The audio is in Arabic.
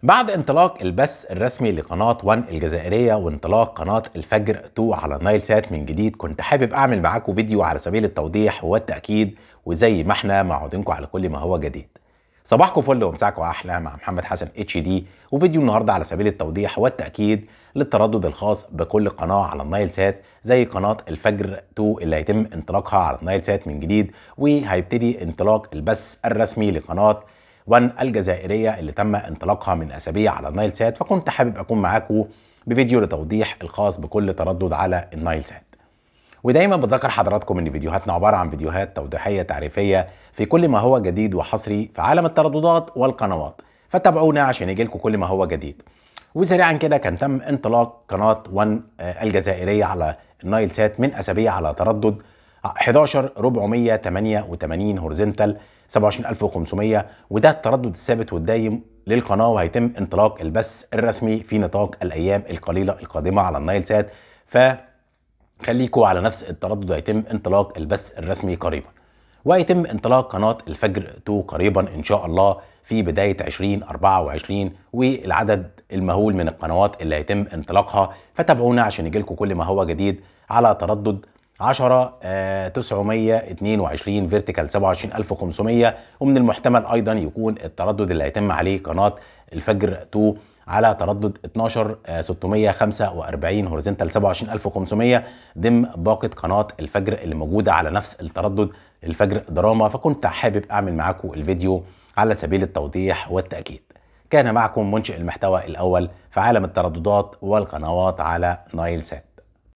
بعد انطلاق البث الرسمي لقناة 1 الجزائرية وانطلاق قناة الفجر 2 على نايل سات من جديد، كنت حابب اعمل معاكم فيديو على سبيل التوضيح والتأكيد، وزي ما احنا معودينكم على كل ما هو جديد. صباحكم فل ومساكم احلى مع محمد حسن HD، وفيديو النهارده على سبيل التوضيح والتأكيد للتردد الخاص بكل قناة على النايل سات، زي قناة الفجر 2 اللي هيتم انطلاقها على النايل سات من جديد، وهيبتدي انطلاق البث الرسمي لقناة 1 الجزائرية اللي تم انطلاقها من أسابيع على النايل سات. فكنت حابب أكون معاكم بفيديو لتوضيح الخاص بكل تردد على النايل سات. ودايما بتذكر حضراتكم ان فيديوهاتنا عبارة عن فيديوهات توضيحية تعريفية في كل ما هو جديد وحصري في عالم الترددات والقنوات، فتابعونا عشان يجيلكم كل ما هو جديد. وسريعا كده كان تم انطلاق قناة 1 الجزائرية على النايل سات من أسابيع على تردد 11488 هوريزونتال 27500، وده التردد الثابت والدايم للقناة، وهيتم انطلاق البث الرسمي في نطاق الأيام القليلة القادمة على النايل سات. فخليكوا على نفس التردد، هيتم انطلاق البث الرسمي قريبا، وهيتم انطلاق قناة الفجر 2 قريبا إن شاء الله في بداية 2024، والعدد المهول من القنوات اللي هيتم انطلاقها. فتابعونا عشان يجيلكم كل ما هو جديد على تردد 10922 فيرتيكال 27500، ومن المحتمل ايضا يكون التردد اللي هيتم عليه قناة الفجر 2 على تردد 12645 هوريزونتال 27500 ضمن باقة قناة الفجر اللي موجودة على نفس التردد الفجر دراما. فكنت حابب اعمل معاكم الفيديو على سبيل التوضيح والتأكيد. كان معكم منشئ المحتوى الأول في عالم الترددات والقنوات على نايل سات.